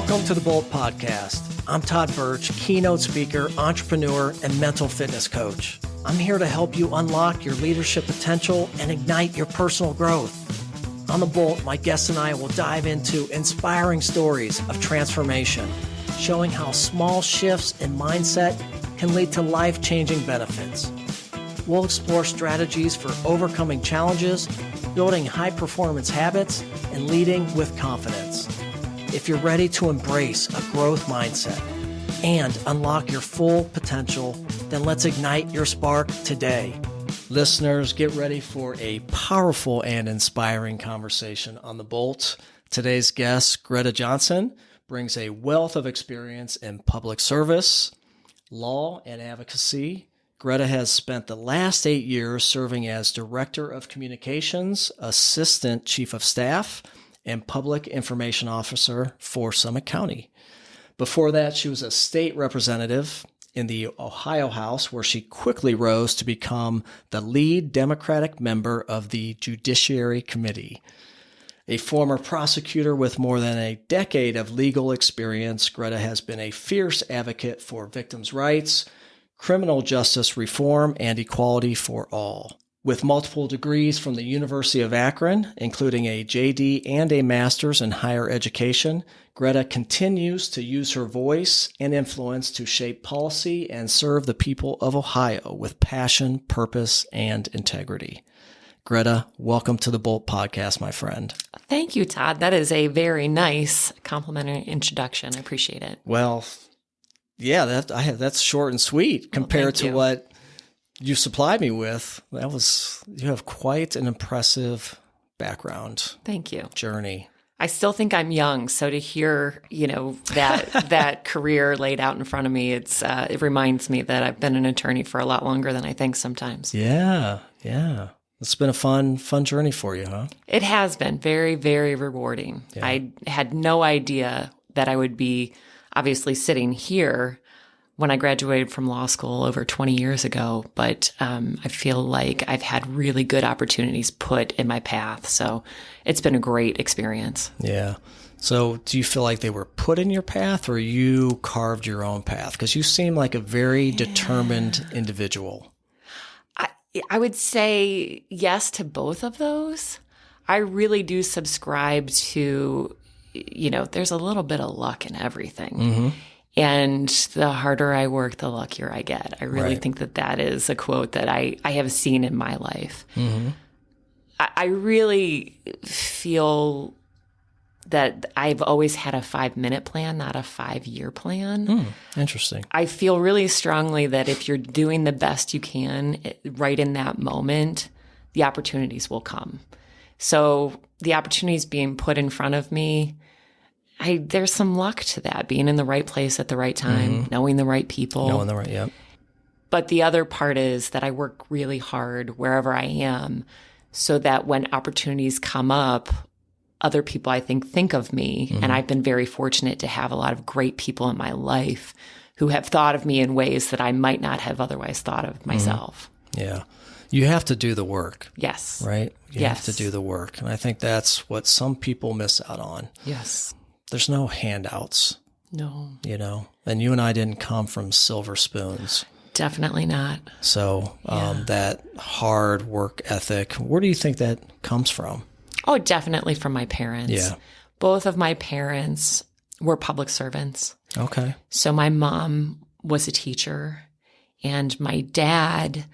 Welcome to the Bolt Podcast. I'm Todd Birch, keynote speaker, entrepreneur, and mental fitness coach. I'm here to help you unlock your leadership potential and ignite your personal growth. On the Bolt, my guests and I will dive into inspiring stories of transformation, showing how small shifts in mindset can lead to life-changing benefits. We'll explore strategies for overcoming challenges, building high-performance habits, and leading with confidence. If you're ready to embrace a growth mindset and unlock your full potential, then let's ignite your spark today. Listeners, get ready for a powerful and inspiring conversation on the Bolt. Today's guest, Greta Johnson, brings a wealth of experience in public service, law, and advocacy. Greta has spent the last 8 years serving as Director of Communications, Assistant Chief of Staff, and Public Information Officer for Summit County. Before that, she was a state representative in the Ohio House, where she quickly rose to become the lead Democratic member of the Judiciary Committee. A former prosecutor with more than a decade of legal experience, Greta has been a fierce advocate for victims' rights, criminal justice reform, and equality for all. With multiple degrees from the University of Akron, including a JD and a master's in higher education, Greta continues to use her voice and influence to shape policy and serve the people of Ohio with passion, purpose, and integrity. Greta, welcome to the Bolt Podcast, my friend. Thank you, Todd. That is a very nice complimentary introduction. I appreciate it. Well, yeah, that's short and sweet compared to what you supplied me with. You have quite an impressive background. Thank you. Journey. I still think I'm young, so to hear, that career laid out in front of me, it reminds me that I've been an attorney for a lot longer than I think sometimes. Yeah. It's been a fun journey for you, huh? It has been very, very rewarding. Yeah. I had no idea that I would be obviously sitting here when I graduated from law school over 20 years ago, but I feel like I've had really good opportunities put in my path. So it's been a great experience. Yeah. So do you feel like they were put in your path or you carved your own path? Because you seem like a very determined individual. I would say yes to both of those. I really do subscribe to, there's a little bit of luck in everything. Mm-hmm. And the harder I work, the luckier I get. I really think that is a quote that I have seen in my life. Mm-hmm. I really feel that I've always had a 5-minute plan, not a 5-year plan. Interesting. I feel really strongly that if you're doing the best you can right in that moment, the opportunities will come. So the opportunities being put in front of me, there's some luck to that, being in the right place at the right time, knowing the right people. Yep. But the other part is that I work really hard wherever I am so that when opportunities come up, other people I think of me. And I've been very fortunate to have a lot of great people in my life who have thought of me in ways that I might not have otherwise thought of myself. Yeah. You have to do the work. Yes. Right? You have to do the work. And I think that's what some people miss out on. Yes. There's no handouts. No. And you and I didn't come from silver spoons. Definitely not. So that hard work ethic, where do you think that comes from? Oh, definitely from my parents. Yeah. Both of my parents were public servants. Okay. So my mom was a teacher, and my dad,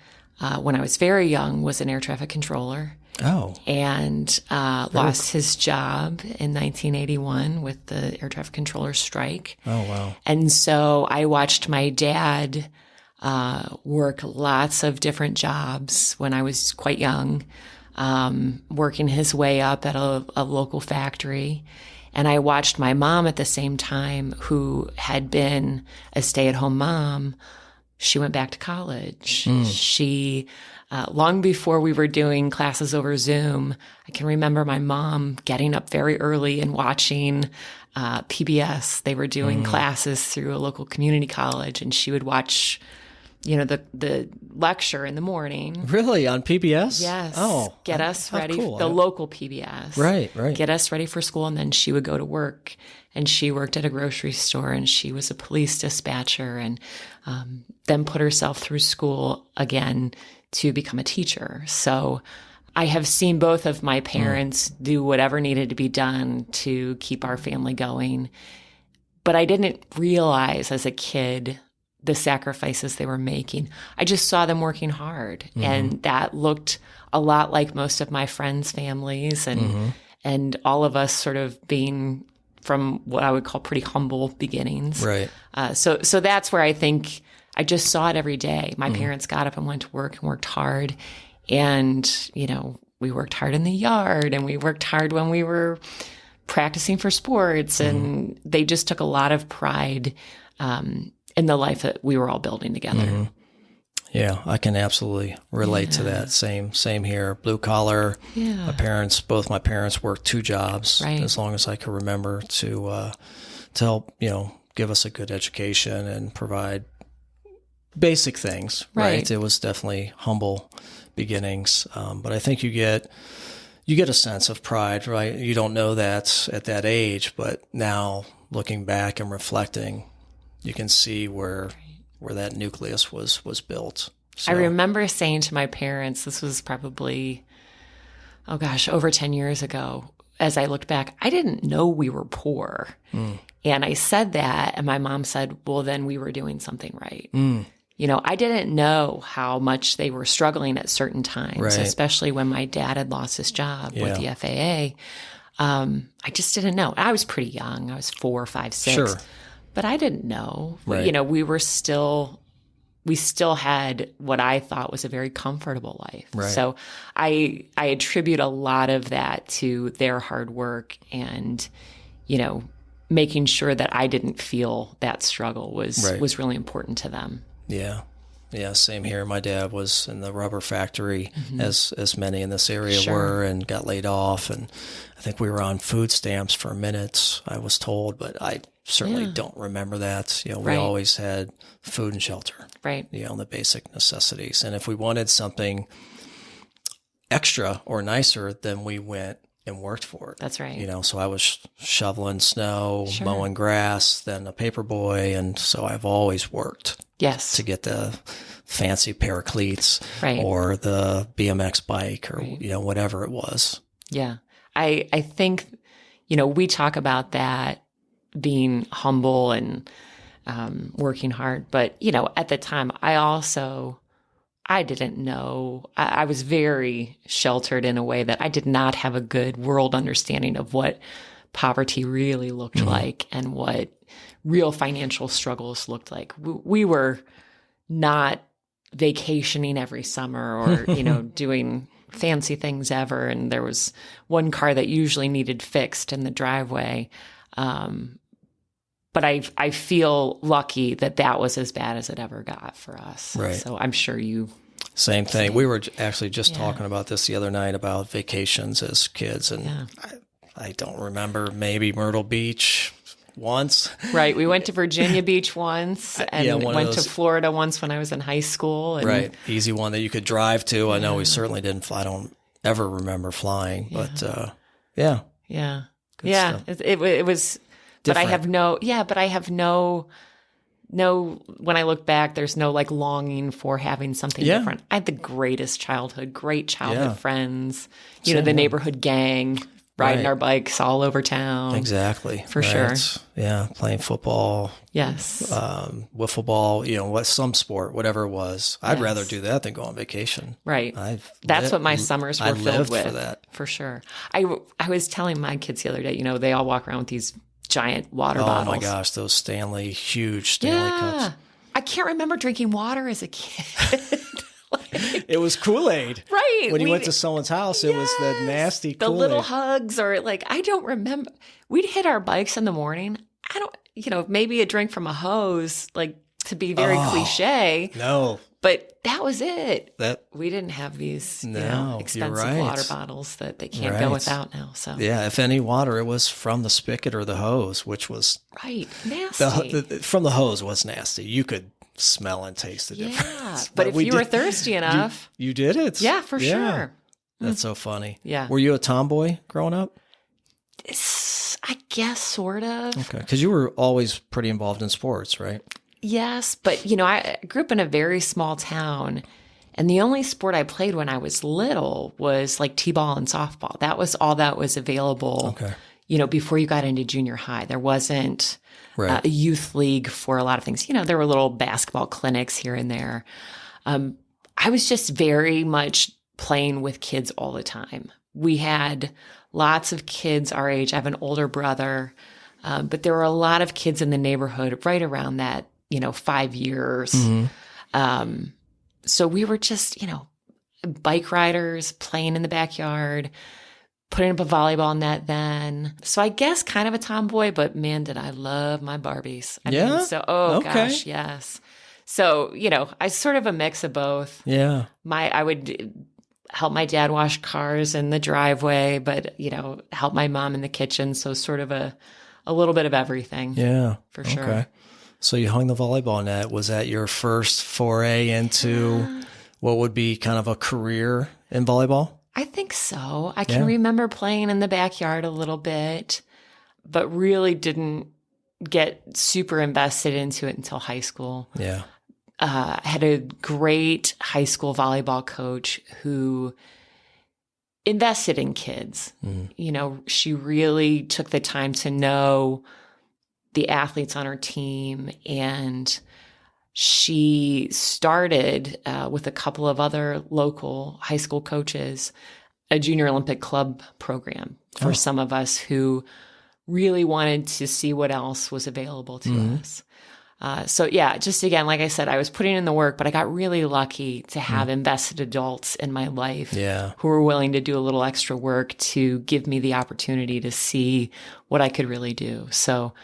when I was very young, was an air traffic controller. Oh. And lost his job in 1981 with the air traffic controller strike. Oh, wow. And so I watched my dad work lots of different jobs when I was quite young, working his way up at a local factory. And I watched my mom at the same time, who had been a stay-at-home mom. She went back to college. She, long before we were doing classes over Zoom, I can remember my mom getting up very early and watching PBS. They were doing classes through a local community college, and she would watch the lecture in the morning. Really? On PBS? Yes. Oh. Get us ready. Cool. The local PBS. Right. Get us ready for school. And then she would go to work. And she worked at a grocery store, and she was a police dispatcher, and then put herself through school again to become a teacher. So I have seen both of my parents do whatever needed to be done to keep our family going. But I didn't realize as a kid the sacrifices they were making. I just saw them working hard. And that looked a lot like most of my friends' families and all of us sort of being from what I would call pretty humble beginnings. Right. So that's where I think I just saw it every day. My parents got up and went to work and worked hard. And, we worked hard in the yard, and we worked hard when we were practicing for sports. And they just took a lot of pride in the life that we were all building together. Yeah, I can absolutely relate to that. Same here. Blue collar. Yeah. Both my parents worked 2 jobs as long as I can remember to help, give us a good education and provide basic things. Right. It was definitely humble beginnings. But I think you get a sense of pride, right? You don't know that at that age, but now looking back and reflecting, you can see where that nucleus was built. So. I remember saying to my parents, this was probably, over 10 years ago, as I looked back, I didn't know we were poor. And I said that, and my mom said, well, then we were doing something right. I didn't know how much they were struggling at certain times, especially when my dad had lost his job with the FAA. I just didn't know. I was pretty young. I was 4, 5, 6. Sure. But I didn't know. Right. We still had what I thought was a very comfortable life. Right. So I attribute a lot of that to their hard work and, making sure that I didn't feel that struggle was really important to them. Yeah. Yeah, same here. My dad was in the rubber factory, as many in this area were, and got laid off. And I think we were on food stamps for a minute, I was told, but I certainly don't remember that. We always had food and shelter, right? The basic necessities. And if we wanted something extra or nicer, then we went and worked for it. That's right. So I was shoveling snow, mowing grass, then a paper boy. And so I've always worked. Yes. To get the fancy pair of cleats or the BMX bike or, whatever it was. Yeah. I think, we talk about that being humble and working hard. But, at the time, I didn't know. I was very sheltered in a way that I did not have a good world understanding of what poverty really looked like and what real financial struggles looked like. We were not vacationing every summer or, doing fancy things ever. And there was one car that usually needed fixed in the driveway. But I feel lucky that was as bad as it ever got for us. Right. So I'm sure you... Same thing. We were actually just talking about this the other night about vacations as kids. And I don't remember, maybe Myrtle Beach once. Right. We went to Virginia Beach once and went to Florida once when I was in high school. And, right. Easy one that you could drive to. I know we certainly didn't fly. I don't ever remember flying, but Yeah. Good stuff. It was... Different. But I have no, when I look back, there's no longing for having something different. I had the great childhood friends, the neighborhood gang, riding our bikes all over town. Exactly. For sure. Yeah. Playing football. Yes. Wiffle ball, some sport, whatever it was. I'd rather do that than go on vacation. Right. That's what my summers were filled with. For that. For sure. I was telling my kids the other day, they all walk around with these giant water bottles. Oh my gosh, those huge Stanley cups. I can't remember drinking water as a kid. It was Kool-Aid. Right. When you went to someone's house, it was the nasty Kool-Aid. The little hugs or I don't remember. We'd hit our bikes in the morning. I don't, maybe a drink from a hose, to be very cliche. No. But that was it. We didn't have these expensive water bottles that they can't go without now. So yeah, if any water, it was from the spigot or the hose, which was nasty. From the hose was nasty. You could smell and taste the difference. But if you were thirsty enough. You did it? Yeah, for sure. That's so funny. Yeah. Were you a tomboy growing up? I guess sort of. Okay. Because you were always pretty involved in sports, right? Yes. But, you know, I grew up in a very small town. And the only sport I played when I was little was like t-ball and softball. That was all that was available, you know, before you got into junior high. There wasn't a youth league for a lot of things. You know, there were little basketball clinics here and there. I was just very much playing with kids all the time. We had lots of kids our age. I have an older brother, but there were a lot of kids in the neighborhood right around that, you know, 5 years. So we were just, you know, bike riders playing in the backyard, putting up a volleyball net then. So I guess kind of a tomboy, but man, did I love my Barbies. I mean, gosh, yes. So, you know, I sort of a mix of both. Yeah. I would help my dad wash cars in the driveway, but, you know, help my mom in the kitchen. So sort of a little bit of everything. Yeah. For sure. Okay. So you hung the volleyball net. Was that your first foray into what would be kind of a career in volleyball? I think so. I can remember playing in the backyard a little bit, but really didn't get super invested into it until high school. Yeah. I had a great high school volleyball coach who invested in kids. You know, she really took the time to know the athletes on her team, and she started with a couple of other local high school coaches a junior Olympic club program for some of us who really wanted to see what else was available to us. So yeah, just again, like I said, I was putting in the work, but I got really lucky to have invested adults in my life who were willing to do a little extra work to give me the opportunity to see what I could really do. So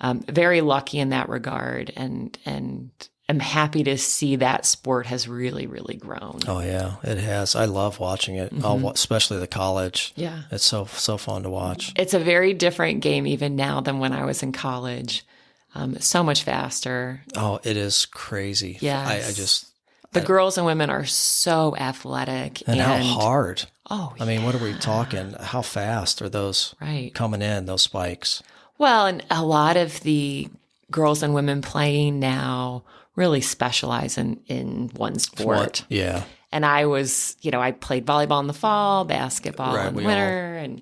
very lucky in that regard, and I'm happy to see that sport has really, really grown. Oh yeah, it has. I love watching it, especially the college. Yeah, it's so fun to watch. It's a very different game even now than when I was in college. So much faster. Oh, it is crazy. Yeah, the girls and women are so athletic and how hard. Oh, I mean, what are we talking? How fast are those coming in? Those spikes. Well, and a lot of the girls and women playing now really specialize in one sport. Yeah. And I was, you know, I played volleyball in the fall, basketball in the winter, and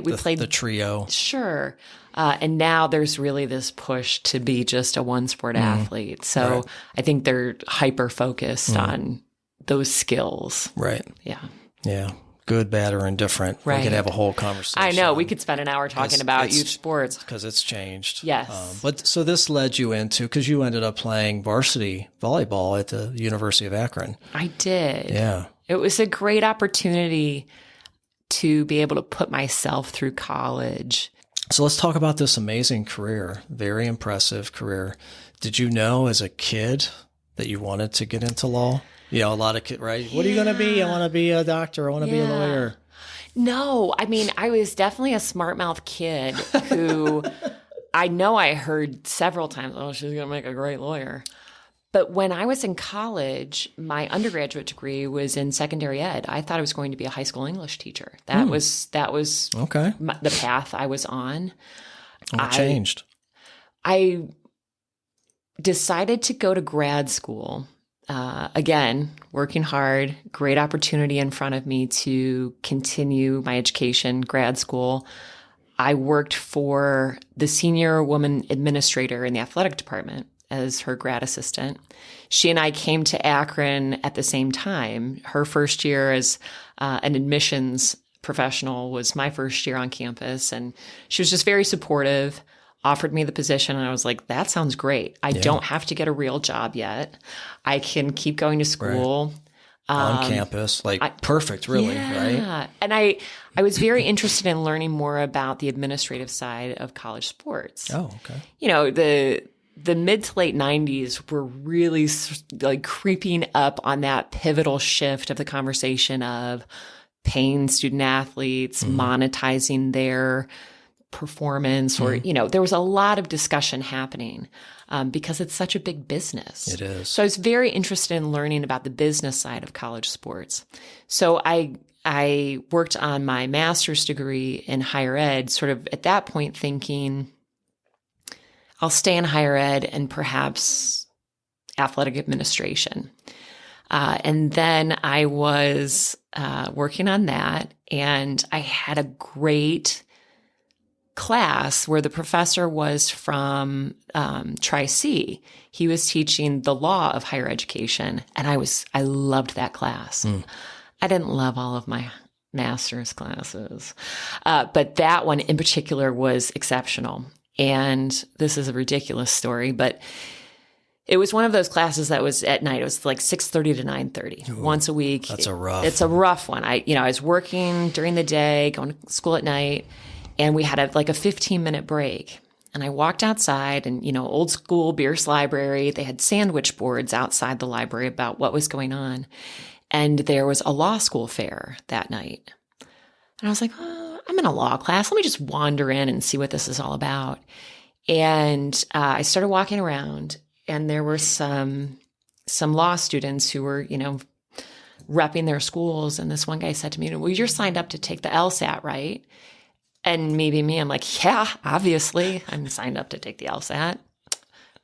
we played the trio. Sure. And now there's really this push to be just a one sport athlete. So I think they're hyper focused on those skills. Right. Yeah. Yeah. Good, bad, or indifferent. We could have a whole conversation. I know. We could spend an hour talking about youth sports. Because it's changed. Yes. But so this led you into, because you ended up playing varsity volleyball at the University of Akron. I did. Yeah. It was a great opportunity to be able to put myself through college. So let's talk about this amazing career. Very impressive career. Did you know as a kid that you wanted to get into law? You know, a lot of kids, right? Yeah. What are you going to be? I want to be a doctor. I want to be a lawyer. No, I mean, I was definitely a smart mouth kid who I know I heard several times, oh, she's going to make a great lawyer. But when I was in college, my undergraduate degree was in secondary ed. I thought I was going to be a high school English teacher. That was the path I was on. What changed? I decided to go to grad school. Again, working hard, great opportunity in front of me to continue my education, grad school. I worked for the senior woman administrator in the athletic department as her grad assistant. She and I came to Akron at the same time. Her first year as an admissions professional was my first year on campus, and she was just very supportive. Offered me the position, and I was like, that sounds great. I don't have to get a real job yet. I can keep going to school. On campus, perfect, really, right? And I was very interested in learning more about the administrative side of college sports. Oh, okay. You know, the mid to late 90s were really like creeping up on that pivotal shift of the conversation of paying student athletes, monetizing their performance or, there was a lot of discussion happening because it's such a big business. It is. So I was very interested in learning about the business side of college sports. So I worked on my master's degree in higher ed, sort of at that point thinking I'll stay in higher ed and perhaps athletic administration. And then I was working on that, and I had a great class where the professor was from Tri-C. He was teaching the law of higher education, and I loved that class. I didn't love all of my master's classes, but that one in particular was exceptional. And this is a ridiculous story, but it was one of those classes that was at night. It was like 6:30 to 9:30 once a week. It's a rough one. I was working during the day, going to school at night, and we had a 15-minute break. And I walked outside and, old school Bierce Library, they had sandwich boards outside the library about what was going on. And there was a law school fair that night. And I was like, I'm in a law class. Let me just wander in and see what this is all about. And I started walking around, and there were some law students who were, repping their schools. And this one guy said to me, well, you're signed up to take the LSAT, right? And maybe me, I'm like, yeah, obviously I'm signed up to take the LSAT.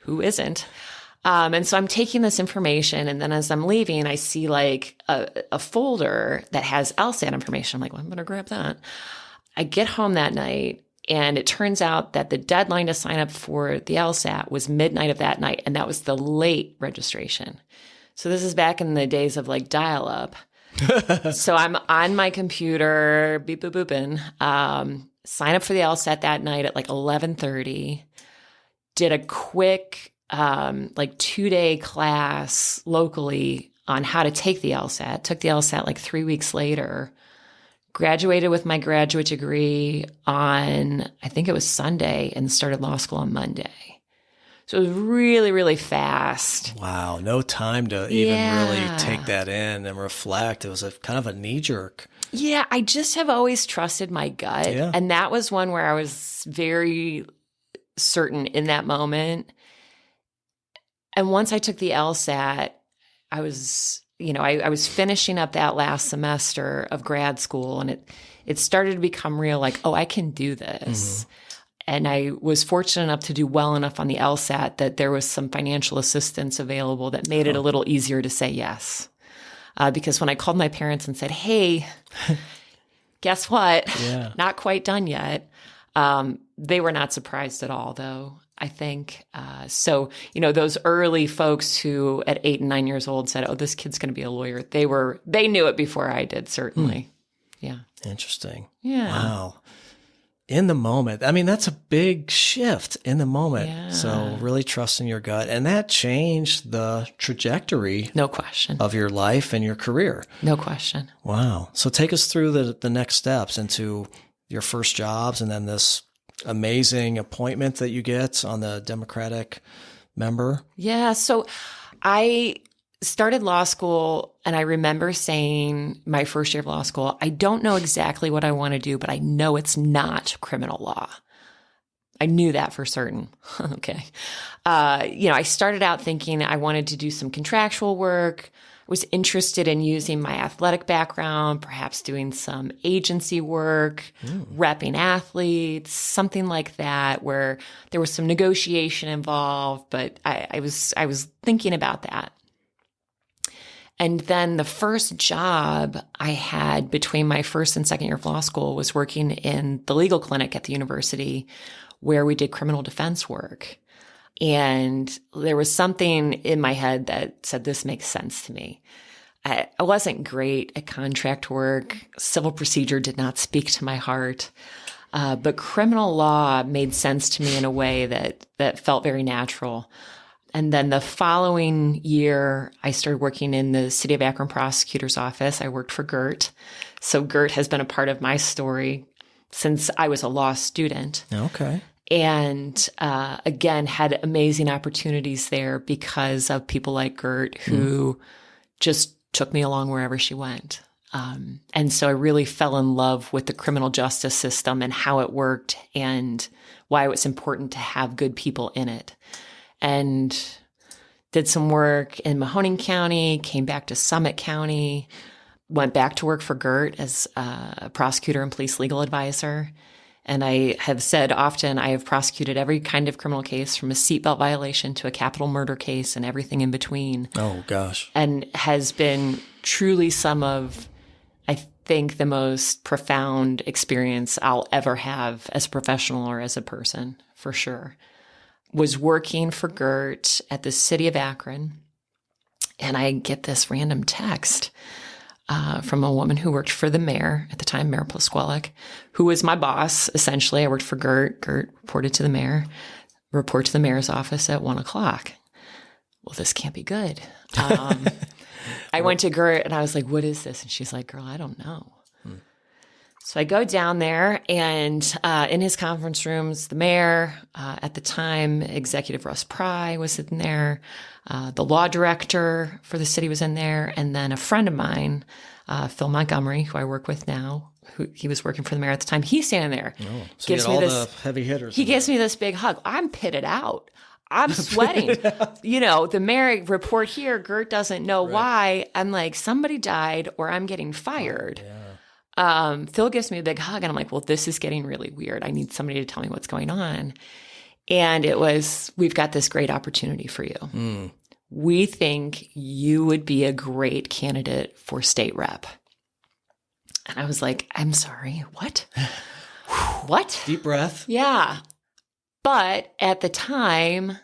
Who isn't? And so I'm taking this information, and then as I'm leaving, I see a folder that has LSAT information. I'm like, well, I'm going to grab that. I get home that night, and it turns out that the deadline to sign up for the LSAT was midnight of that night, and that was the late registration. So this is back in the days of dial-up. So I'm on my computer, beep, boop, booping, sign up for the LSAT that night at 11:30, did a quick 2-day class locally on how to take the LSAT, took the LSAT 3 weeks later, graduated with my graduate degree on, I think it was Sunday, and started law school on Monday. So it was really, really fast. Wow. No time to even really take that in and reflect. It was kind of a knee jerk. Yeah. I just have always trusted my gut. Yeah. And that was one where I was very certain in that moment. And once I took the LSAT, I was, I was finishing up that last semester of grad school, and it started to become real, I can do this. And I was fortunate enough to do well enough on the LSAT that there was some financial assistance available that made it a little easier to say yes. Because when I called my parents and said, hey, guess what? Yeah. Not quite done yet. They were not surprised at all, though, I think. So, those early folks who at 8 and 9 years old said, oh, this kid's going to be a lawyer. They knew it before I did, certainly. Yeah. Interesting. Yeah. Wow. In the moment. I mean, that's a big shift in the moment. Yeah. So really trusting your gut. And that changed the trajectory. No question. Of your life and your career. No question. Wow. So take us through the next steps into your first jobs, and then this amazing appointment that you get on the Democratic member. Yeah. So I started law school, and I remember saying my first year of law school, I don't know exactly what I want to do, but I know it's not criminal law. I knew that for certain. Okay. I started out thinking I wanted to do some contractual work. I was interested in using my athletic background, perhaps doing some agency work, repping athletes, something like that, where there was some negotiation involved, but I was thinking about that. And then the first job I had between my first and second year of law school was working in the legal clinic at the university, where we did criminal defense work. And there was something in my head that said, this makes sense to me. I wasn't great at contract work. Civil procedure did not speak to my heart. But criminal law made sense to me in a way that felt very natural. And then the following year, I started working in the City of Akron prosecutor's office. I worked for GERT. So GERT has been a part of my story since I was a law student. Okay. And again, had amazing opportunities there because of people like GERT who just took me along wherever she went. And so I really fell in love with the criminal justice system and how it worked and why it was important to have good people in it. And did some work in Mahoning County, came back to Summit County, went back to work for Gert as a prosecutor and police legal advisor. And I have said often I have prosecuted every kind of criminal case from a seatbelt violation to a capital murder case and everything in between. Oh, gosh. And has been truly some of, I think, the most profound experience I'll ever have as a professional or as a person, for sure. Was working for Gert at the city of Akron, and I get this random text from a woman who worked for the mayor at the time, Mayor Plisquelic, who was my boss, essentially. I worked for Gert. Gert reported to the mayor, report to the mayor's office at 1:00. Well, this can't be good. I went to Gert and I was like, what is this? And she's like, girl, I don't know. So I go down there, and in his conference rooms, the mayor, at the time, Executive Russ Pry was in there. The law director for the city was in there. And then a friend of mine, Phil Montgomery, who I work with now, he was working for the mayor at the time. He's standing there. Oh, so gives you me had all this, the heavy hitters. He gives me this big hug. I'm pitted out. I'm sweating. The mayor report here, Gert doesn't know why. I'm like, somebody died or I'm getting fired. Oh, yeah. Phil gives me a big hug, and I'm like, well, this is getting really weird. I need somebody to tell me what's going on. And it was, we've got this great opportunity for you. We think you would be a great candidate for state rep. And I was like, I'm sorry, what? What? Deep breath. Yeah. But at the time,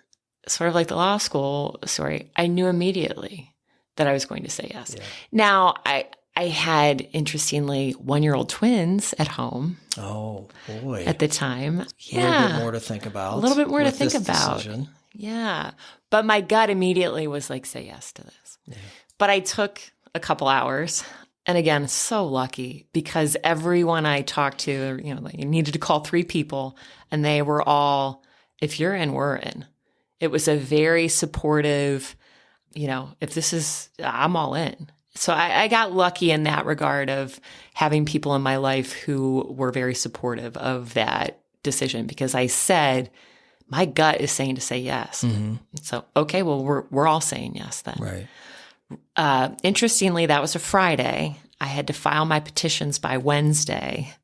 sort of like the law school story, I knew immediately that I was going to say yes. Yeah. Now, I had, interestingly, 1-year-old twins at home. Oh, boy. At the time. Yeah. A little bit more to think about. A little bit more to think about. Decision. Yeah. But my gut immediately was like, say yes to this. Yeah. But I took a couple hours. And again, so lucky because everyone I talked to, you needed to call 3 people, and they were all, if you're in, we're in. It was a very supportive, if this is, I'm all in. So I got lucky in that regard of having people in my life who were very supportive of that decision, because I said, my gut is saying to say yes. Mm-hmm. So, okay, well, we're all saying yes then. Right. Interestingly, that was a Friday. I had to file my petitions by Wednesday.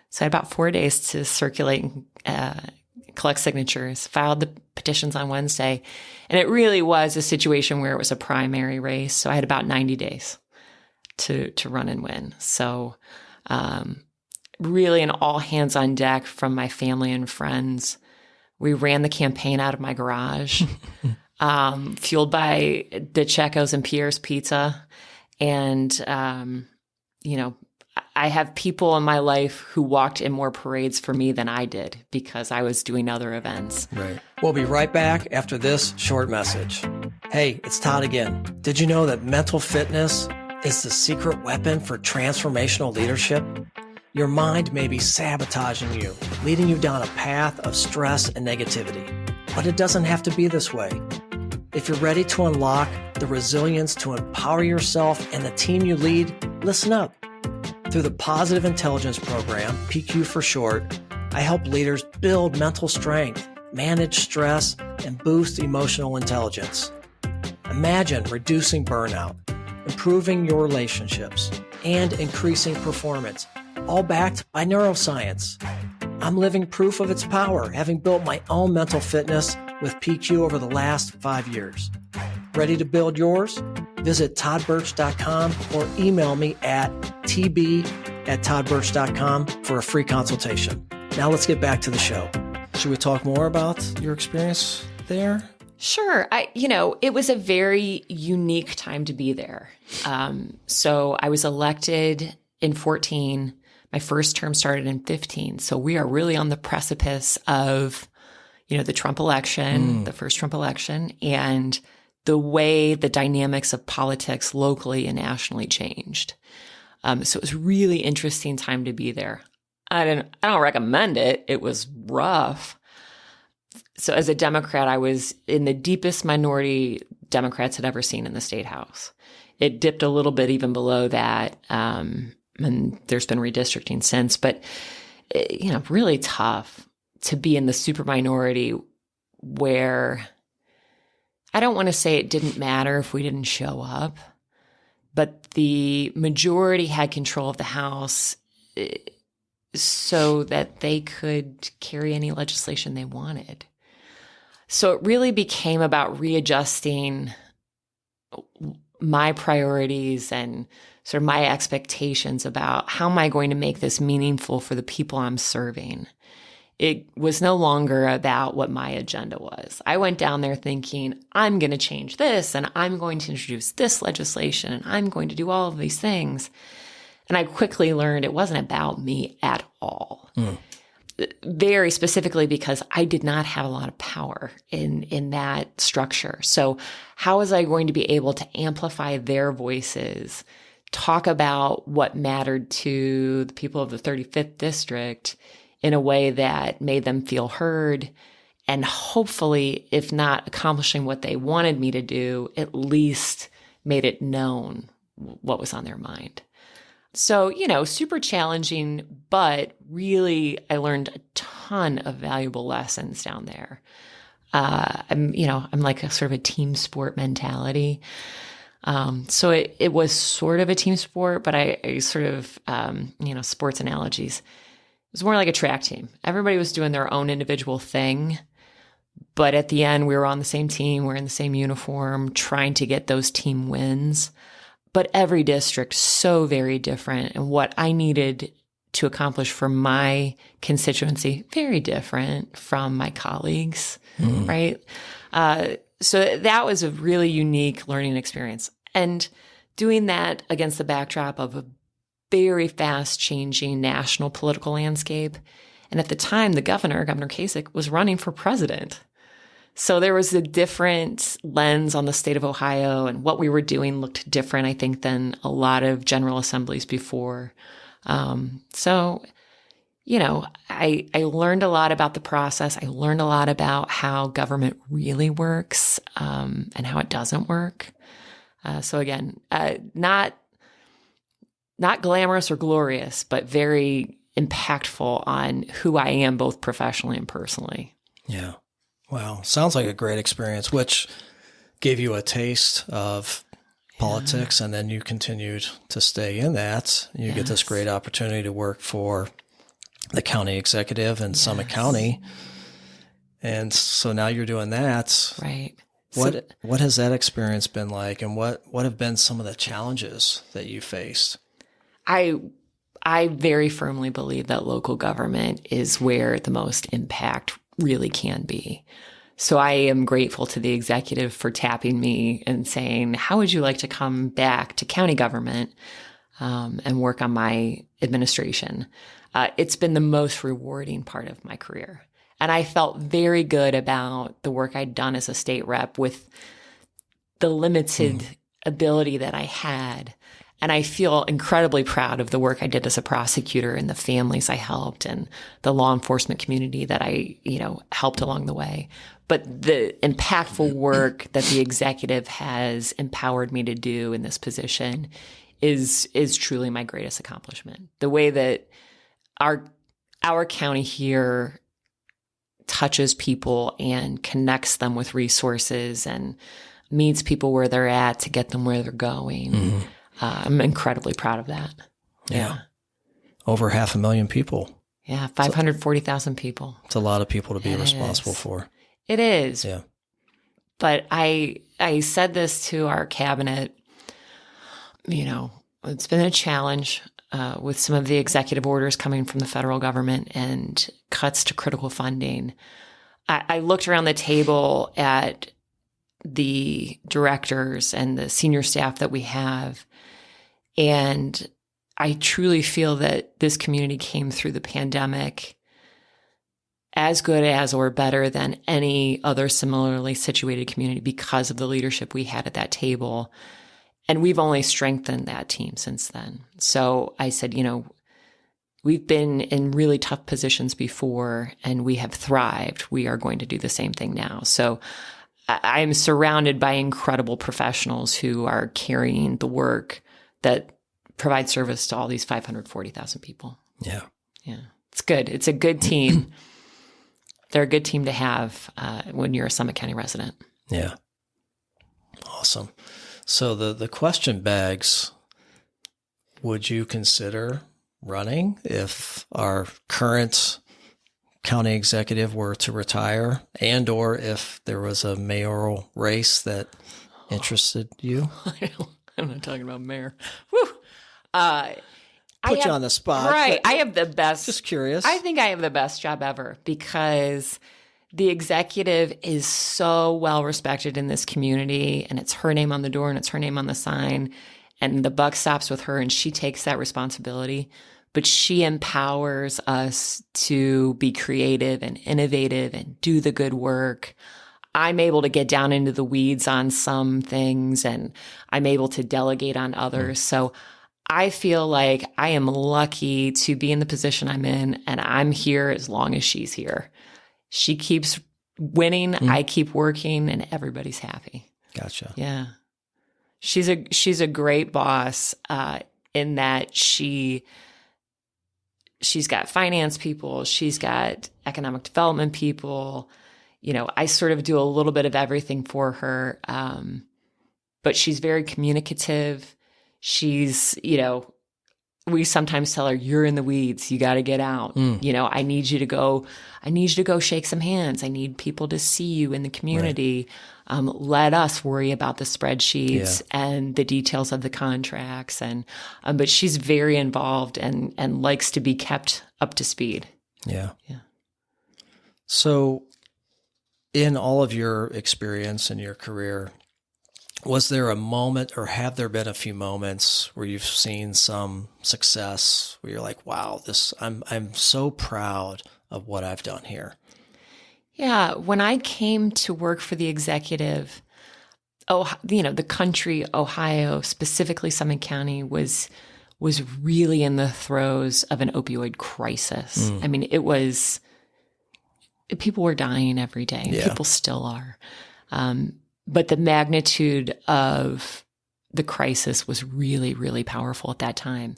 So I had about 4 days to circulate and collect signatures, filed the petitions on Wednesday. And it really was a situation where it was a primary race. So I had about 90 days to run and win. So really an all hands on deck from my family and friends. We ran the campaign out of my garage, fueled by DiCecco's and Pierre's Pizza. And, I have people in my life who walked in more parades for me than I did because I was doing other events. Right. We'll be right back after this short message. Hey, it's Todd again. Did you know that mental fitness is the secret weapon for transformational leadership? Your mind may be sabotaging you, leading you down a path of stress and negativity. But it doesn't have to be this way. If you're ready to unlock the resilience to empower yourself and the team you lead, listen up. Through the Positive Intelligence Program, PQ for short, I help leaders build mental strength, manage stress, and boost emotional intelligence. Imagine reducing burnout, improving your relationships, and increasing performance, all backed by neuroscience. I'm living proof of its power, having built my own mental fitness with PQ over the last 5 years. Ready to build yours? Visit toddbirch.com or email me at tb@toddbirch.com for a free consultation. Now let's get back to the show. Should we talk more about your experience there? Sure. It was a very unique time to be there. So I was elected in 2014. My first term started in 2015. So we are really on the precipice of, the Trump election, the first Trump election, and the way the dynamics of politics locally and nationally changed. So it was a really interesting time to be there. I don't recommend it. It was rough. So as a Democrat, I was in the deepest minority Democrats had ever seen in the state house. It dipped a little bit even below that. And there's been redistricting since, but really tough to be in the super minority where I don't want to say it didn't matter if we didn't show up, but the majority had control of the House so that they could carry any legislation they wanted. So it really became about readjusting my priorities and sort of my expectations about how am I going to make this meaningful for the people I'm serving. It was no longer about what my agenda was. I went down there thinking, I'm going to change this, and I'm going to introduce this legislation, and I'm going to do all of these things. And I quickly learned it wasn't about me at all. Very specifically because I did not have a lot of power in that structure. So how was I going to be able to amplify their voices, talk about what mattered to the people of the 35th district in a way that made them feel heard, and hopefully, if not accomplishing what they wanted me to do, at least made it known what was on their mind. So, super challenging, but really I learned a ton of valuable lessons down there. I'm like a sort of a team sport mentality. So it was sort of a team sport, but I sort of, sports analogies. It was more like a track team. Everybody was doing their own individual thing, but at the end we were on the same team, we're in the same uniform, trying to get those team wins. But every district so very different, and what I needed to accomplish for my constituency, very different from my colleagues, right? So that was a really unique learning experience. And doing that against the backdrop of a very fast changing national political landscape. And at the time, the Governor Kasich, was running for president. So there was a different lens on the state of Ohio, and what we were doing looked different, I think, than a lot of general assemblies before. I learned a lot about the process. I learned a lot about how government really works, and how it doesn't work. So again, not glamorous or glorious, but very impactful on who I am, both professionally and personally. Yeah. Wow. Sounds like a great experience, which gave you a taste of politics, and then you continued to stay in that. You get this great opportunity to work for the county executive in Summit County. And so now you're doing that. Right. What has that experience been like, and what have been some of the challenges that you faced? I very firmly believe that local government is where the most impact really can be. So I am grateful to the executive for tapping me and saying, how would you like to come back to county government and work on my administration? It's been the most rewarding part of my career. And I felt very good about the work I'd done as a state rep with the limited ability that I had. And I feel incredibly proud of the work I did as a prosecutor and the families I helped and the law enforcement community that I, helped along the way. But the impactful work that the executive has empowered me to do in this position is truly my greatest accomplishment. The way that our county here touches people and connects them with resources and meets people where they're at to get them where they're going. I'm incredibly proud of that. Yeah. Over 500,000 people. Yeah, 540,000 people. It's a lot of people to be responsible for. It is. Yeah. But I said this to our cabinet, it's been a challenge with some of the executive orders coming from the federal government and cuts to critical funding. I looked around the table at the directors and the senior staff that we have, and I truly feel that this community came through the pandemic as good as or better than any other similarly situated community because of the leadership we had at that table. And we've only strengthened that team since then. So I said, we've been in really tough positions before and we have thrived. We are going to do the same thing now. So I am surrounded by incredible professionals who are carrying the work that provides service to all these 540,000 people. Yeah. Yeah. It's good. It's a good team. They're a good team to have when you're a Summit County resident. Yeah. Awesome. So the question begs, would you consider running if our current county executive were to retire, and or if there was a mayoral race that interested you? I'm not talking about mayor. Whew. Put you on the spot. Right. I have the best. Just curious. I think I have the best job ever because the executive is so well respected in this community, and it's her name on the door and it's her name on the sign, and the buck stops with her and she takes that responsibility. But she empowers us to be creative and innovative and do the good work. I'm able to get down into the weeds on some things, and I'm able to delegate on others. So I feel like I am lucky to be in the position I'm in, and I'm here as long as she's here. She keeps winning, I keep working, and everybody's happy. Gotcha. Yeah. She's a great boss in that she's got finance people, she's got economic development people. You know, I sort of do a little bit of everything for her. But she's very communicative. She's, you know, we sometimes tell her, you're in the weeds. You got to get out. You know, I need you to go shake some hands. I need people to see you in the community. Right. Let us worry about the spreadsheets and the details of the contracts. And, but she's very involved and likes to be kept up to speed. Yeah. Yeah. So in all of your experience in your career, was there a moment, or have there been a few moments where you've seen some success where you're like, wow, I'm so proud of what I've done here? Yeah. When I came to work for the executive, the country, Ohio, specifically Summit County, was really in the throes of an opioid crisis. I mean, people were dying every day. Yeah. People still are. But the magnitude of the crisis was really, really powerful at that time.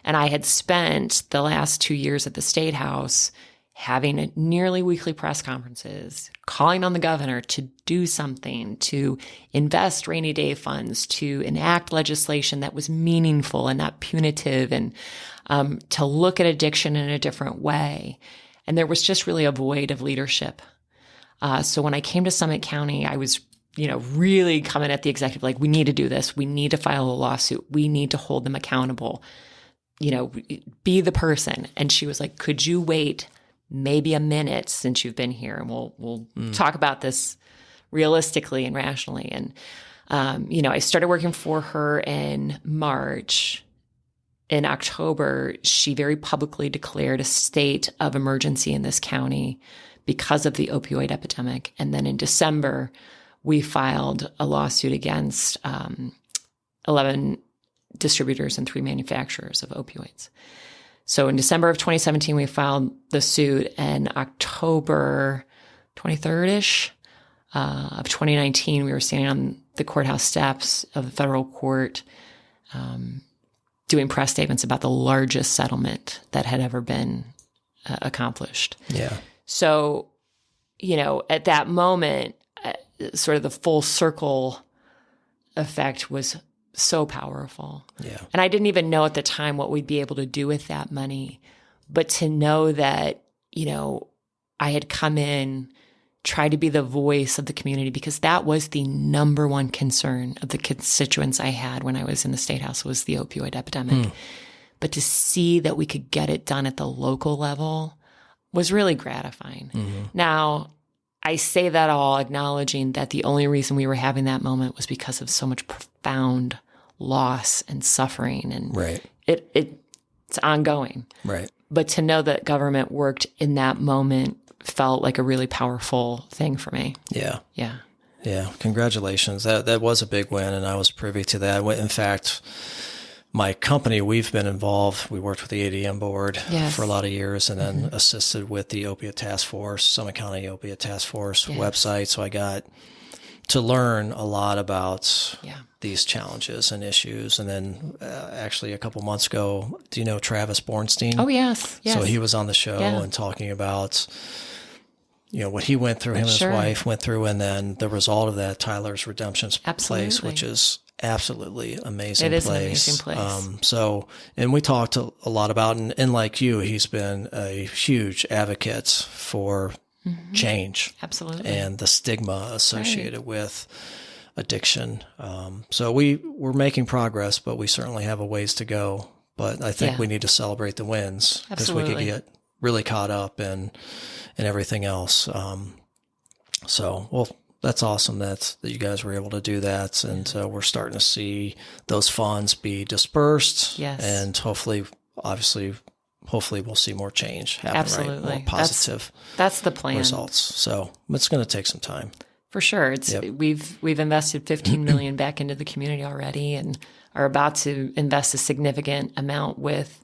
And I had spent the last 2 years at the State House having nearly weekly press conferences, calling on the governor to do something, to invest rainy day funds, to enact legislation that was meaningful and not punitive, and to look at addiction in a different way. And there was just really a void of leadership. So when I came to Summit County, I was really coming at the executive, like, we need to do this. We need to file a lawsuit. We need to hold them accountable. Be the person. And she was like, could you wait maybe a minute since you've been here? And we'll talk about this realistically and rationally. And, I started working for her in March. In October, she very publicly declared a state of emergency in this county because of the opioid epidemic. And then in December, we filed a lawsuit against 11 distributors and 3 manufacturers of opioids. So in December of 2017, we filed the suit, and October 23rd-ish of 2019, we were standing on the courthouse steps of the federal court doing press statements about the largest settlement that had ever been accomplished. Yeah. So, at that moment, sort of the full circle effect was so powerful. Yeah. And I didn't even know at the time what we'd be able to do with that money. But to know that, I had come in, tried to be the voice of the community, because that was the number one concern of the constituents I had when I was in the State House, was the opioid epidemic. But to see that we could get it done at the local level was really gratifying. Now, I say that all acknowledging that the only reason we were having that moment was because of so much profound loss and suffering, and right. It's ongoing. Right. But to know that government worked in that moment felt like a really powerful thing for me. Yeah. Yeah. Yeah. Congratulations. That was a big win, and I was privy to that. In fact, my company, we've been involved. We worked with the ADM board for a lot of years, and then assisted with the Opiate Task Force, Summit County Opiate Task Force website. So I got to learn a lot about Yeah. these challenges and issues. And then actually a couple months ago, do you know Travis Bornstein? Oh, yes. Yes. So he was on the show Yeah. and talking about, what he went through, him and Sure. his wife went through, and then the result of that, Tyler's Redemption's Absolutely. Place, which is absolutely amazing It is place. an amazing place. And we talked a lot about, and like you, he's been a huge advocate for change. Absolutely. And the stigma associated with addiction. So we're making progress, but we certainly have a ways to go. But I think we need to celebrate the wins, because we could get really caught up in everything else. That's awesome that you guys were able to do that. And we're starting to see those funds be dispersed. Yes. And hopefully we'll see more change happen. Absolutely. Right? More positive that's the plan. results. So it's going to take some time. For sure. We've invested $15 million back into the community already, and are about to invest a significant amount with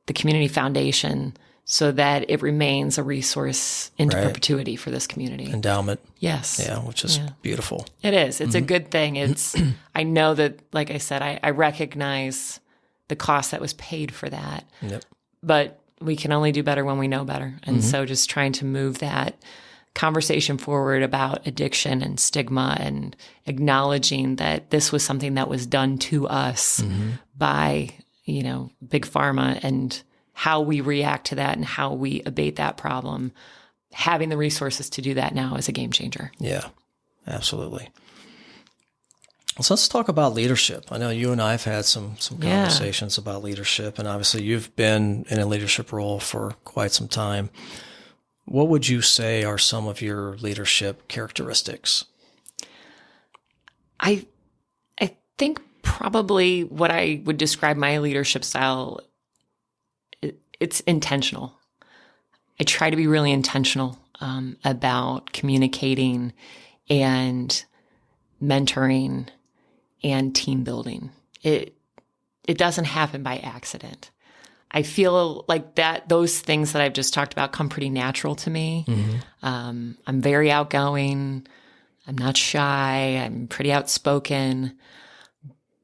the community foundation, so that it remains a resource into perpetuity for this community. Endowment. Yes. Yeah, which is beautiful. It is. It's a good thing. I know that, like I said, I recognize the cost that was paid for that. Yep. But we can only do better when we know better. And so just trying to move that conversation forward about addiction and stigma, and acknowledging that this was something that was done to us by, big pharma, and how we react to that and how we abate that problem. Having the resources to do that now is a game changer. Yeah, absolutely. So let's talk about leadership. I know you and I have had some conversations about leadership, and obviously you've been in a leadership role for quite some time. What would you say are some of your leadership characteristics? I think probably what I would describe my leadership style, it's intentional. I try to be really intentional about communicating and mentoring and team building. It doesn't happen by accident. I feel like those things that I've just talked about come pretty natural to me. I'm very outgoing. I'm not shy. I'm pretty outspoken.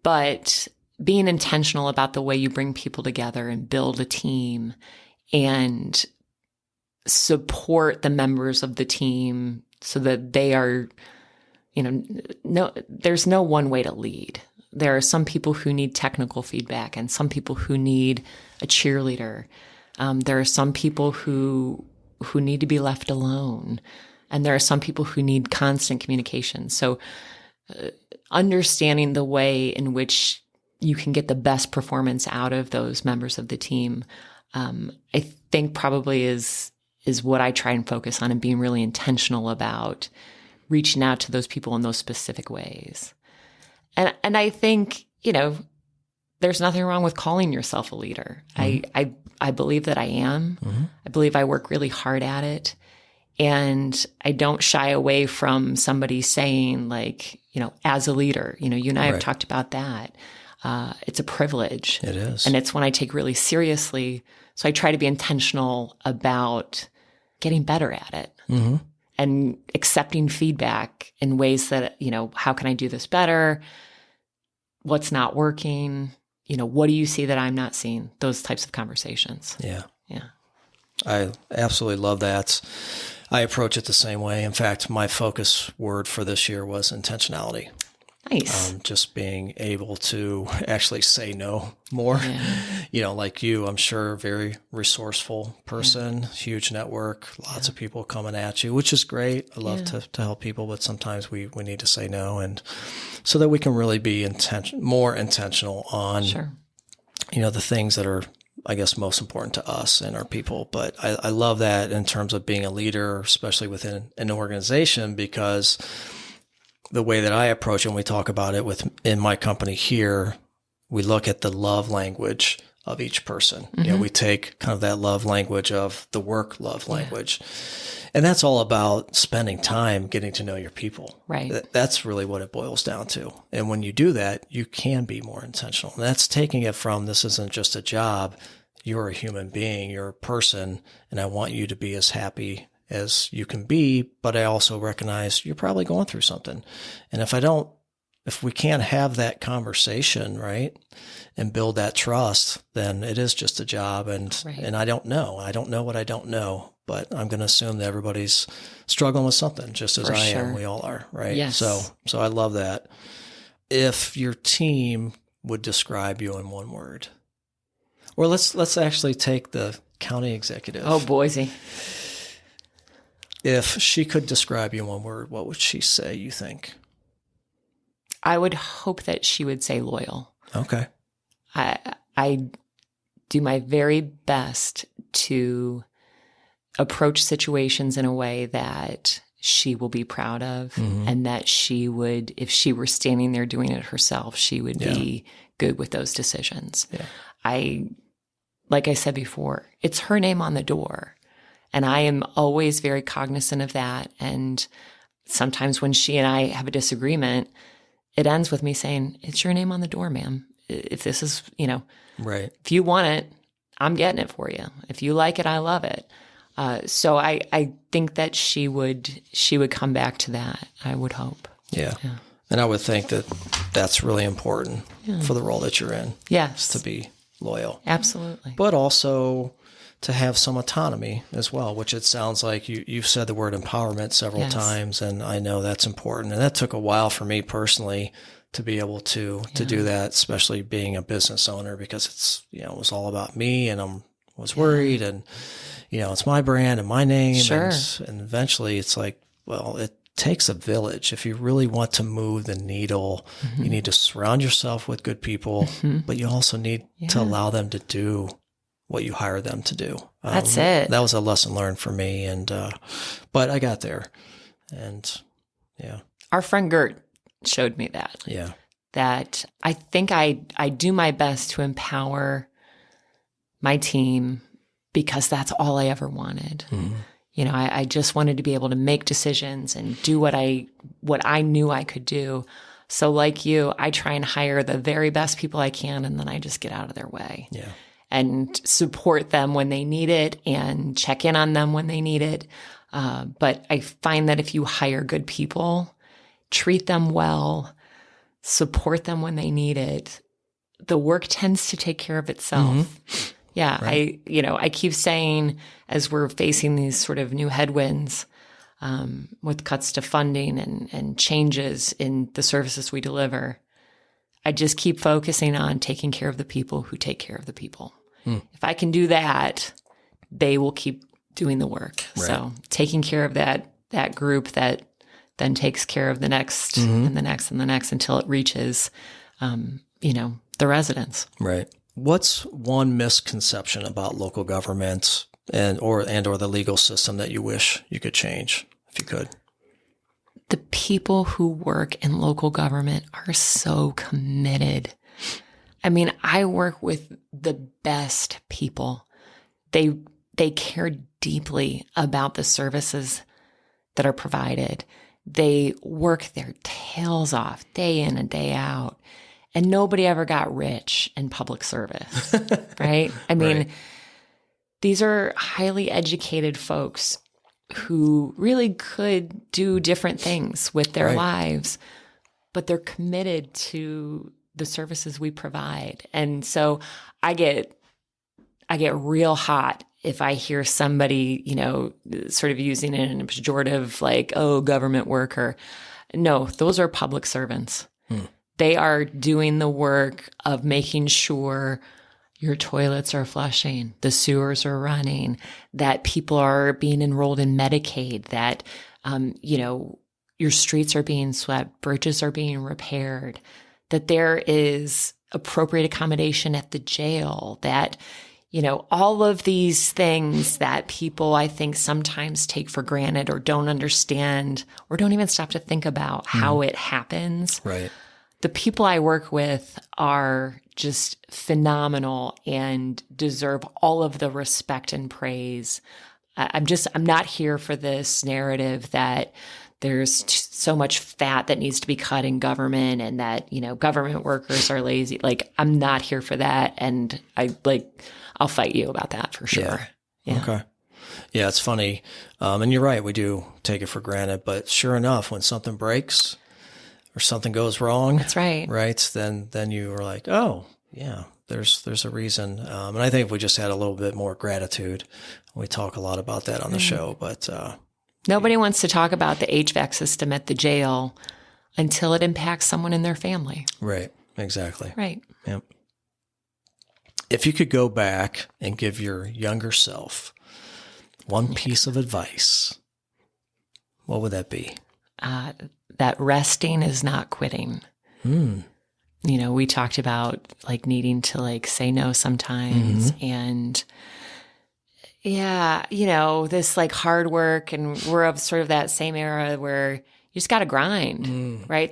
But being intentional about the way you bring people together and build a team and support the members of the team so that they are, there's no one way to lead. There are some people who need technical feedback, and some people who need a cheerleader. There are some people who need to be left alone, and there are some people who need constant communication. So understanding the way in which you can get the best performance out of those members of the team, I think probably is what I try and focus on, and being really intentional about reaching out to those people in those specific ways. And I think, there's nothing wrong with calling yourself a leader. I believe that I am. I believe I work really hard at it. And I don't shy away from somebody saying, like, as a leader, you and I have talked about that. It's a privilege. It is. And it's one I take really seriously. So I try to be intentional about getting better at it and accepting feedback in ways that, how can I do this better? What's not working? What do you see that I'm not seeing? Those types of conversations. Yeah. Yeah. I absolutely love that. I approach it the same way. In fact, my focus word for this year was intentionality. Nice. Just being able to actually say no more. Yeah. Like you, I'm sure, very resourceful person, huge network, lots of people coming at you, which is great. I love to help people, but sometimes we need to say no, and so that we can really be more intentional on, the things that are, I guess, most important to us and our people. But I love that in terms of being a leader, especially within an organization, because the way that I approach it, and we talk about it in my company here, we look at the love language of each person. We take kind of that love language of the work love language. And that's all about spending time getting to know your people. Right. That's really what it boils down to. And when you do that, you can be more intentional. And that's taking it from, this isn't just a job. You're a human being. You're a person. And I want you to be as happy as you can be, but I also recognize you're probably going through something. And if we can't have that conversation, right, and build that trust, then it is just a job. And I don't know. I don't know what I don't know, but I'm going to assume that everybody's struggling with something just as I am. We all are, right? Yes. So I love that. If your team would describe you in one word, or let's actually take the county executive. Oh, Boise. If she could describe you in one word, what would she say, you think? I would hope that she would say loyal. Okay. I do my very best to approach situations in a way that she will be proud of, and that she would, if she were standing there doing it herself, she would be good with those decisions. Yeah. Like I said before, it's her name on the door. And I am always very cognizant of that. And sometimes when she and I have a disagreement, it ends with me saying, it's your name on the door, ma'am. If this is, right. If you want it, I'm getting it for you. If you like it, I love it. So I think that she would come back to that. I would hope. Yeah. And I would think that that's really important for the role that you're in. Yes. To be loyal. Absolutely. But also to have some autonomy as well, which it sounds like you've said the word empowerment several times, and I know that's important. And that took a while for me personally to be able to do that, especially being a business owner, because it's, it was all about me, and I was worried, and, it's my brand and my name. Sure. And eventually it's like, well, it takes a village. If you really want to move the needle, you need to surround yourself with good people, but you also need to allow them to do what you hire them to do. That's it. That was a lesson learned for me. And, but I got there, and Our friend Gert showed me that. Yeah. That I think I do my best to empower my team, because that's all I ever wanted. I just wanted to be able to make decisions and do what I knew I could do. So like you, I try and hire the very best people I can, and then I just get out of their way. Yeah. And support them when they need it and check in on them when they need it. But I find that if you hire good people, treat them well, support them when they need it, the work tends to take care of itself. Yeah. Right. I keep saying, as we're facing these sort of new headwinds, with cuts to funding and changes in the services we deliver, I just keep focusing on taking care of the people who take care of the people. If I can do that, they will keep doing the work. Right. So taking care of that group that then takes care of the next and the next and the next until it reaches, the residents. Right. What's one misconception about local government and or the legal system that you wish you could change, if you could? The people who work in local government are so committed. I mean, I work with the best people. They care deeply about the services that are provided. They work their tails off day in and day out. And nobody ever got rich in public service, right? I mean, these are highly educated folks who really could do different things with their lives, but they're committed to the services we provide. And so I get real hot if I hear somebody, sort of using it in a pejorative, like, oh, government worker. No, those are public servants. They are doing the work of making sure your toilets are flushing, the sewers are running, that people are being enrolled in Medicaid, that, your streets are being swept, bridges are being repaired, that there is appropriate accommodation at the jail, that, all of these things that people, I think, sometimes take for granted or don't understand or don't even stop to think about how it happens. Right. The people I work with are just phenomenal and deserve all of the respect and praise. I'm not here for this narrative that there's so much fat that needs to be cut in government and that, government workers are lazy. Like, I'm not here for that. And I'll fight you about that for sure. Yeah. Okay. Yeah, it's funny. And you're right. We do take it for granted, but sure enough, when something breaks or something goes wrong, That's right. Right. Then you are like, oh yeah, there's a reason. And I think if we just had a little bit more gratitude, we talk a lot about that on the show, but, Nobody wants to talk about the HVAC system at the jail until it impacts someone in their family. right. Exactly. Right. Yep. If you could go back and give your younger self one piece of advice, what would that be? That resting is not quitting. We talked about like needing to like say no sometimes. And yeah, this like hard work, and we're of sort of that same era where you just got to grind, right?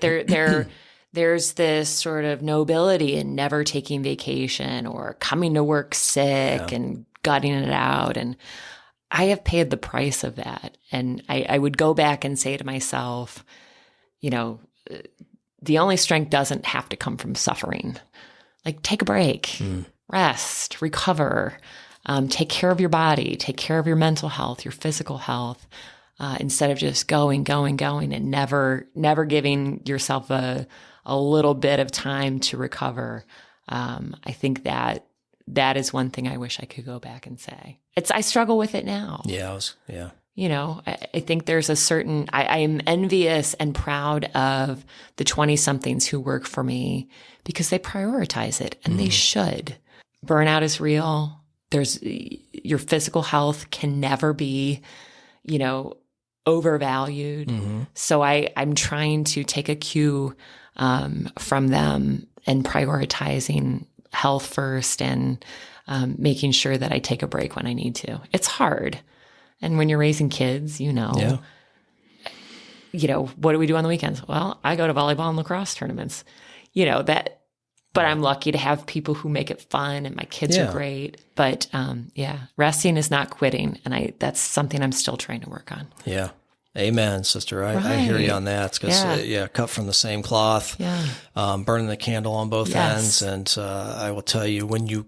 There's this sort of nobility in never taking vacation or coming to work sick and gutting it out. And I have paid the price of that. And I would go back and say to myself, the only strength doesn't have to come from suffering. Like take a break, rest, recover, take care of your body, take care of your mental health, your physical health, instead of just going and never giving yourself a little bit of time to recover. I think that is one thing I wish I could go back and say. I struggle with it now. Yeah. I think there's a certain, I am envious and proud of the 20-somethings who work for me because they prioritize it, and they should. Burnout is real. Your physical health can never be, overvalued. So I'm trying to take a cue from them and prioritizing health first, and making sure that I take a break when I need to. It's hard. And when you're raising kids, what do we do on the weekends? Well, I go to volleyball and lacrosse tournaments, but I'm lucky to have people who make it fun, and my kids are great. But resting is not quitting. And that's something I'm still trying to work on. Yeah. Amen, sister. I hear you on that. Because, cut from the same cloth, burning the candle on both ends. And I will tell you, when you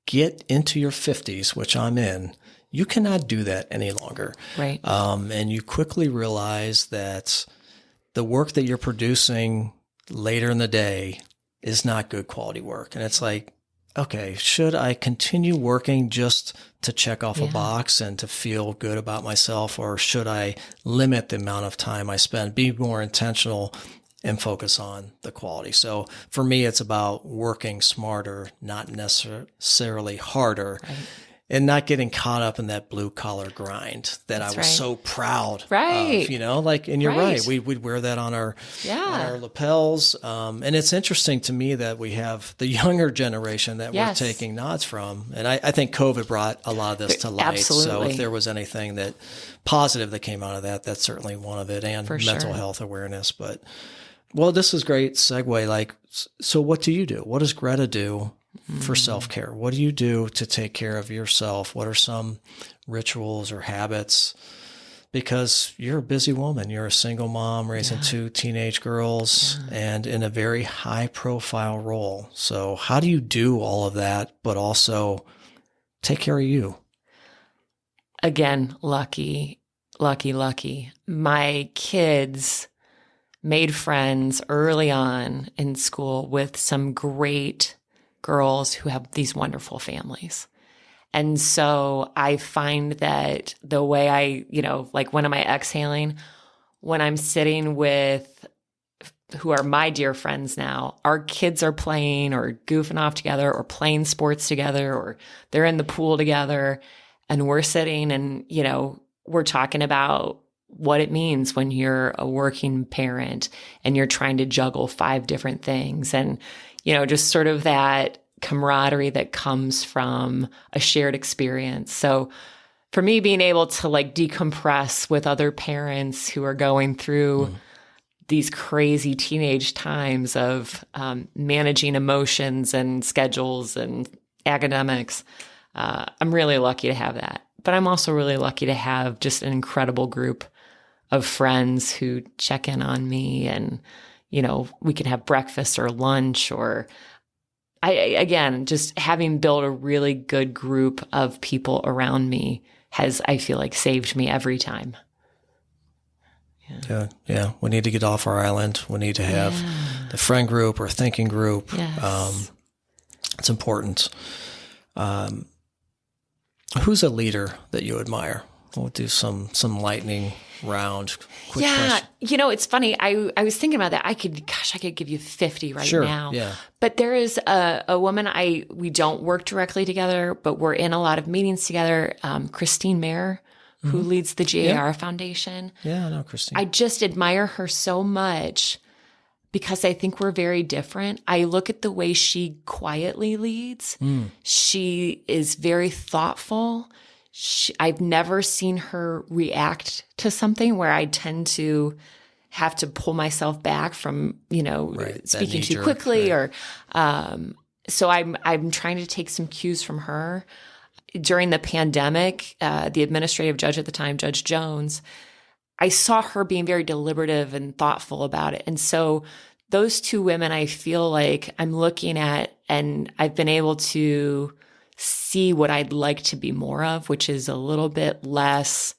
get into your 50s, which I'm in, you cannot do that any longer. Right. And you quickly realize that the work that you're producing later in the day is not good quality work. And it's like, okay, should I continue working just to check off a box and to feel good about myself? Or should I limit the amount of time I spend, be more intentional, and focus on the quality? So for me, it's about working smarter, not necessarily harder. Right. And not getting caught up in that blue collar grind that I was so proud of, and you're right. We'd wear that on our lapels. And it's interesting to me that we have the younger generation that we're taking nods from. And I think COVID brought a lot of this to light. Absolutely. So if there was anything that positive that came out of that, that's certainly one of it, and mental health awareness. But, well, this is great segue. Like, so what do you do? What does Greta do for self-care? What do you do to take care of yourself? What are some rituals or habits? Because you're a busy woman. You're a single mom raising two teenage girls and in a very high-profile role. So how do you do all of that, but also take care of you? Again, lucky. My kids made friends early on in school with some great girls who have these wonderful families. And so I find that the way I, like when am I exhaling? When I'm sitting with who are my dear friends now, our kids are playing or goofing off together or playing sports together, or they're in the pool together, and we're sitting and, we're talking about what it means when you're a working parent and you're trying to juggle 5 different things. And just sort of that camaraderie that comes from a shared experience. So for me, being able to like decompress with other parents who are going through these crazy teenage times of managing emotions and schedules and academics, I'm really lucky to have that. But I'm also really lucky to have just an incredible group of friends who check in on me, and we can have breakfast or lunch, or again, just having built a really good group of people around me has, I feel like, saved me every time. Yeah. We need to get off our island. We need to have the friend group or thinking group. Yes. It's important. Who's a leader that you admire? We'll do some lightning round. Quick question. It's funny. I was thinking about that. I could give you 50 right now. Yeah. But there is a woman we don't work directly together, but we're in a lot of meetings together. Christine Mayer, who leads the GAR Foundation. Yeah, I know Christine. I just admire her so much because I think we're very different. I look at the way she quietly leads. She is very thoughtful. I've never seen her react to something where I tend to have to pull myself back from, speaking too quickly or, so I'm trying to take some cues from her. During the pandemic, the administrative judge at the time, Judge Jones, I saw her being very deliberative and thoughtful about it. And so those two women, I feel like I'm looking at, and I've been able to see what I'd like to be more of, which is a little bit less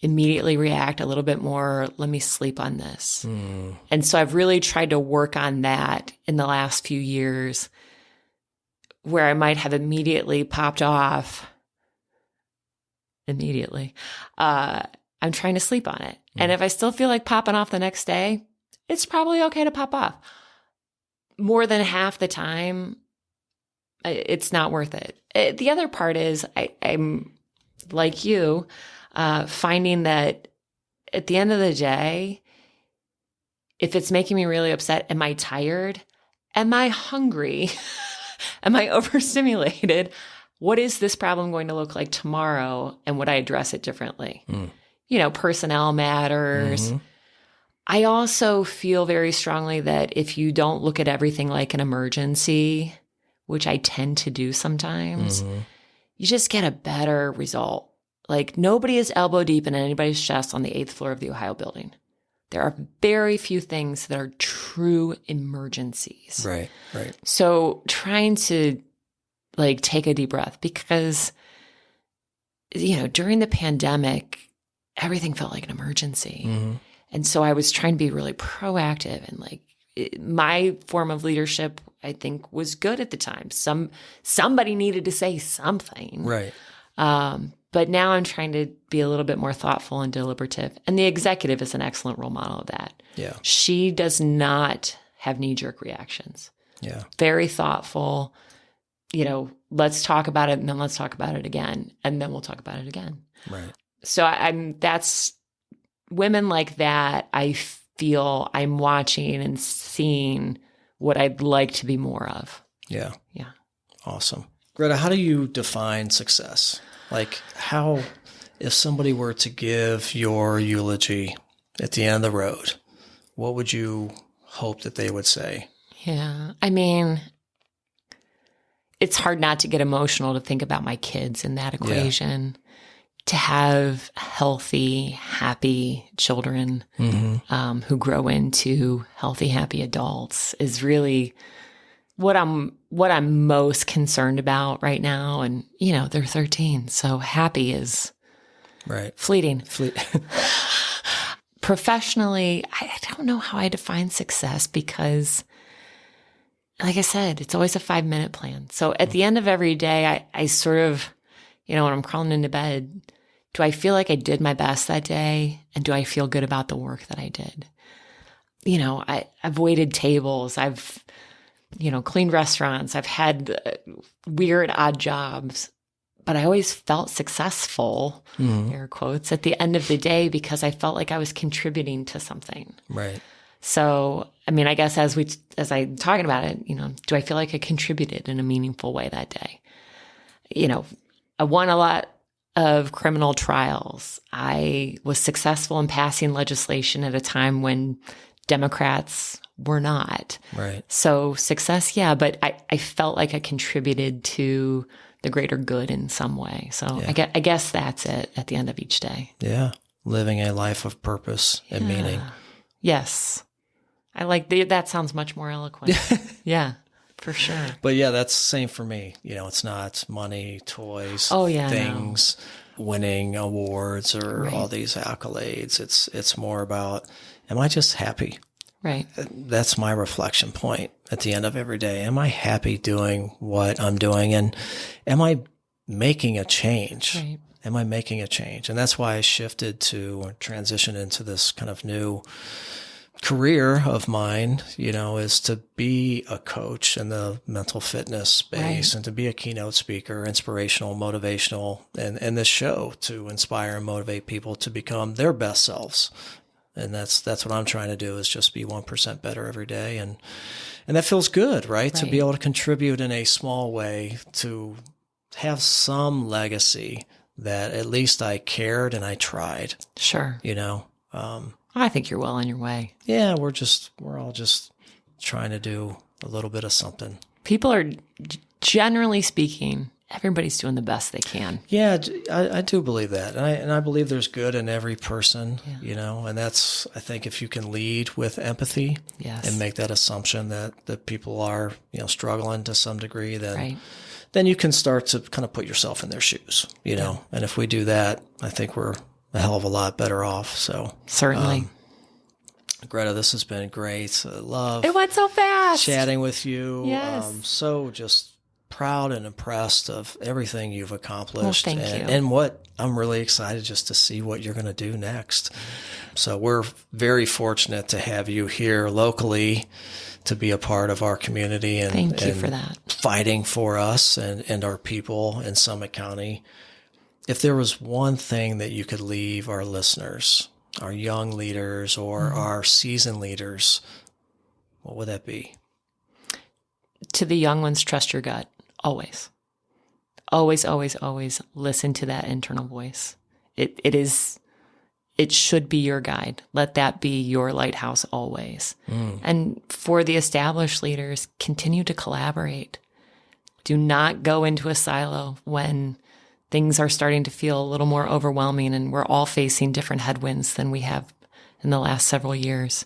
immediately react, a little bit more, let me sleep on this. And so I've really tried to work on that in the last few years, where I might have immediately popped off. I'm trying to sleep on it. And if I still feel like popping off the next day, it's probably okay to pop off. More than half the time, it's not worth it. The other part is I'm like you, finding that at the end of the day, if it's making me really upset, am I tired? Am I hungry? Am I overstimulated? What is this problem going to look like tomorrow? And would I address it differently? Personnel matters. I also feel very strongly that if you don't look at everything like an emergency, which I tend to do sometimes, you just get a better result. Like, nobody is elbow deep in anybody's chest on the 8th floor of the Ohio building. There are very few things that are true emergencies. Right. So trying to take a deep breath, because, during the pandemic, everything felt like an emergency. And so I was trying to be really proactive, and my form of leadership, I think, was good at the time. Somebody needed to say something. Right. But now I'm trying to be a little bit more thoughtful and deliberative. And the executive is an excellent role model of that. Yeah. She does not have knee-jerk reactions. Yeah. Very thoughtful. Let's talk about it, and then let's talk about it again, and then we'll talk about it again. Right. So that's women like that. I feel I'm watching and seeing what I'd like to be more of. Yeah. Yeah. Awesome. Greta, how do you define success? If somebody were to give your eulogy at the end of the road, what would you hope that they would say? Yeah. I mean, it's hard not to get emotional to think about my kids in that equation. To have healthy, happy children who grow into healthy, happy adults is really what I'm most concerned about right now. And, they're 13, so happy is fleeting. Professionally, I don't know how I define success, because, like I said, it's always a 5-minute plan. So at the end of every day, I sort of, when I'm crawling into bed, do I feel like I did my best that day? And do I feel good about the work that I did? I've waited tables. I've, cleaned restaurants. I've had weird, odd jobs, but I always felt successful, air quotes, at the end of the day, because I felt like I was contributing to something. Right. So, I mean, I guess as I'm talking about it, do I feel like I contributed in a meaningful way that day? I won a lot of criminal trials. I was successful in passing legislation at a time when Democrats were not. Right. So success, yeah, but I felt like I contributed to the greater good in some way. So I guess that's it at the end of each day. Yeah. Living a life of purpose and meaning. Yes. I like that. Sounds much more eloquent. Yeah, for sure. But yeah, that's the same for me. It's not money, toys, things. winning awards or all these accolades. It's more about, am I just happy? Right. That's my reflection point at the end of every day. Am I happy doing what I'm doing? And am I making a change? Right. Am I making a change? And that's why I shifted to or transitioned into this kind of new career of mine, is to be a coach in the mental fitness space and to be a keynote speaker, inspirational, motivational, and this show to inspire and motivate people to become their best selves. And that's what I'm trying to do, is just be 1% better every day. And that feels good, right? To be able to contribute in a small way, to have some legacy that at least I cared and I tried. Sure. I think you're well on your way. Yeah, we're all just trying to do a little bit of something. People are, generally speaking, everybody's doing the best they can. Yeah, I do believe that. And I believe there's good in every person, and that's, I think, if you can lead with empathy and make that assumption that people are, struggling to some degree, then you can start to kind of put yourself in their shoes, and if we do that, I think we're a hell of a lot better off. So certainly. Greta, this has been great. I love it. Went so fast chatting with you. Yes. So just proud and impressed of everything you've accomplished. Well, thank you. And what I'm really excited just to see what you're going to do next. So we're very fortunate to have you here locally to be a part of our community and thank you for that. Fighting for us and our people in Summit County. If there was one thing that you could leave our listeners, our young leaders or our seasoned leaders, what would that be? To the young ones, trust your gut. Always. Always, always, always listen to that internal voice. It should be your guide. Let that be your lighthouse always. And for the established leaders, continue to collaborate. Do not go into a silo when things are starting to feel a little more overwhelming and we're all facing different headwinds than we have in the last several years.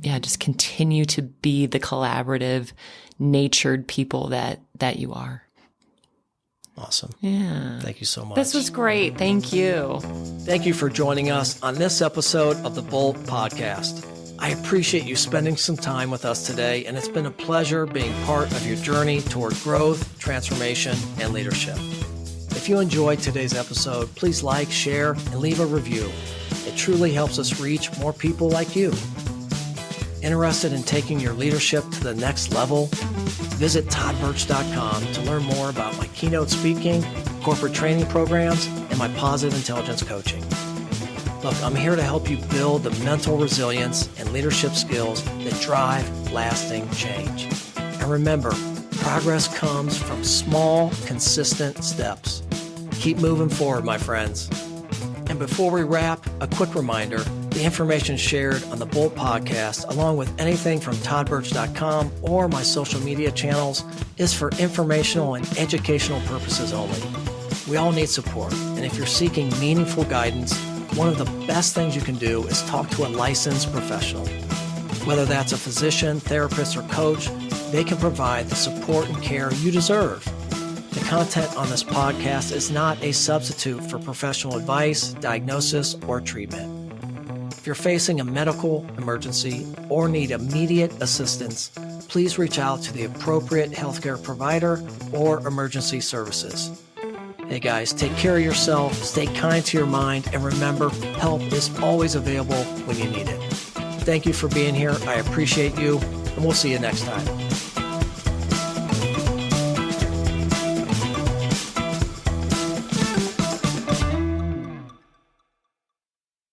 Just continue to be the collaborative, natured people that you are. Awesome. Yeah. Thank you so much. This was great. Thank you. Thank you for joining us on this episode of the Bolt Podcast. I appreciate you spending some time with us today, and it's been a pleasure being part of your journey toward growth, transformation, and leadership. If you enjoyed today's episode, please like, share, and leave a review. It truly helps us reach more people like you. Interested in taking your leadership to the next level? Visit toddbirch.com to learn more about my keynote speaking, corporate training programs, and my positive intelligence coaching. Look, I'm here to help you build the mental resilience and leadership skills that drive lasting change. And remember, progress comes from small, consistent steps. Keep moving forward, my friends. And before we wrap, a quick reminder, the information shared on the Bolt Podcast, along with anything from toddbirch.com or my social media channels, is for informational and educational purposes only. We all need support, and if you're seeking meaningful guidance, one of the best things you can do is talk to a licensed professional. Whether that's a physician, therapist, or coach, they can provide the support and care you deserve. The content on this podcast is not a substitute for professional advice, diagnosis, or treatment. If you're facing a medical emergency or need immediate assistance, please reach out to the appropriate healthcare provider or emergency services. Hey guys, take care of yourself, stay kind to your mind, and remember, help is always available when you need it. Thank you for being here. I appreciate you, and we'll see you next time.